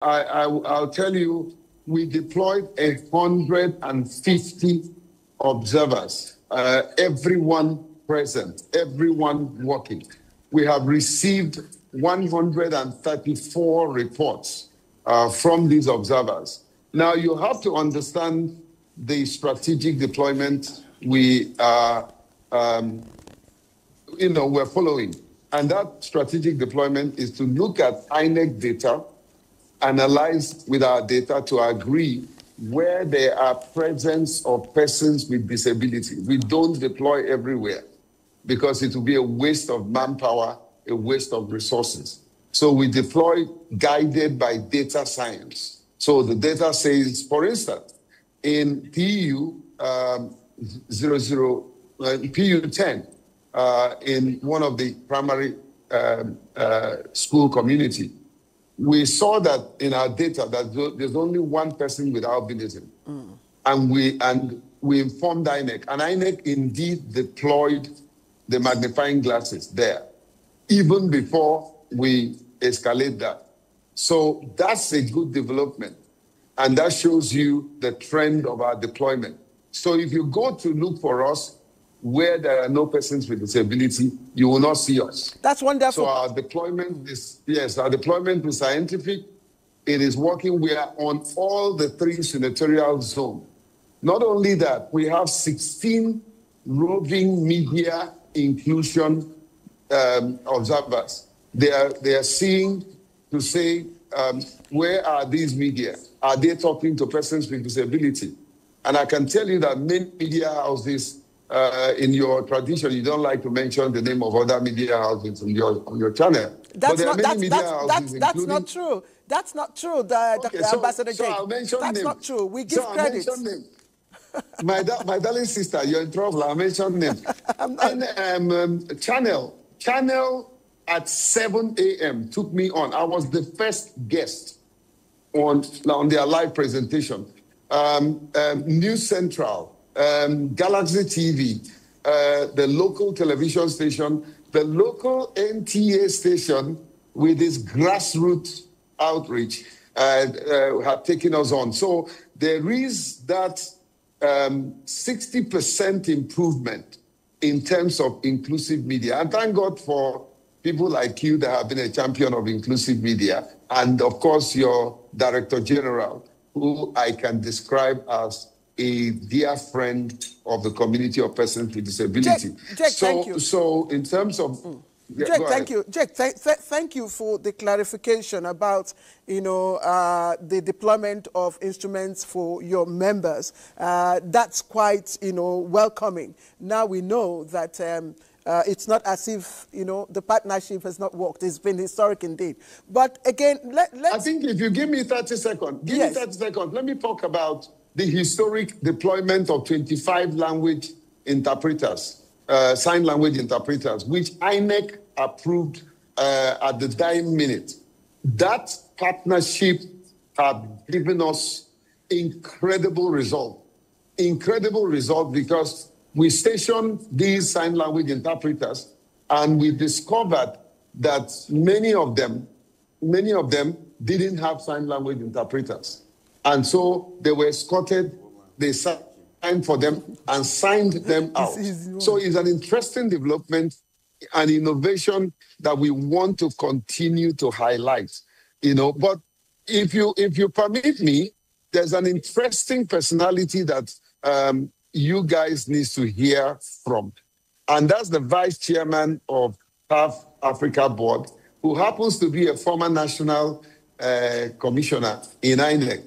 I'll tell you, we deployed 150 observers, everyone present, everyone working. We have received 134 reports from these observers. Now, you have to understand the strategic deployment we're following. And that strategic deployment is to look at INEC data, analyze with our data to agree where there are presence of persons with disability. We don't deploy everywhere because it will be a waste of manpower, a waste of resources. So we deploy guided by data science. So the data says, for instance, in PU 10, in one of the primary school community, we saw that in our data that there's only one person with albinism. And we informed INEC. And INEC indeed deployed the magnifying glasses there, even before we escalate that. So that's a good development. And that shows you the trend of our deployment. So if you go to look for us where there are no persons with disability, you will not see us. That's wonderful. So our deployment is scientific. It is working. We are on all the 3 senatorial zones. Not only that, we have 16 roving media inclusion observers. They are seeing to say, where are these media? Are they talking to persons with disability? And I can tell you that many media houses, in your tradition, you don't like to mention the name of other media houses on your channel. That's not true. That's not true, Ambassador Jake. I'll mention that's name. Not true. We give credit. My darling sister, you're in trouble. I'll mention name. Channel at 7 a.m. took me on. I was the first guest on their live presentation. News Central, Galaxy TV, the local television station, the local NTA station with its grassroots outreach have taken us on. So there is that 60% improvement in terms of inclusive media. And thank God for people like you that have been a champion of inclusive media. And of course, your Director General, who I can describe as a dear friend of the community of persons with disability. Jake, thank you. So in terms of... Jake, thank you. Jake, thank you for the clarification about, the deployment of instruments for your members. That's quite, welcoming. Now we know that it's not as if, the partnership has not worked. It's been historic indeed. But again, let's... I think if you give me 30 seconds, let me talk about the historic deployment of 25 language interpreters, sign language interpreters, which INEC approved at the dying minute. That partnership has given us incredible result because we stationed these sign language interpreters and we discovered that many of them didn't have sign language interpreters. And so they were escorted, they signed for them and signed them out. So it's an interesting development, an innovation that we want to continue to highlight, But if you permit me, there's an interesting personality that you guys need to hear from. And that's the Vice Chairman of PAF Africa Board, who happens to be a former national commissioner in INEC.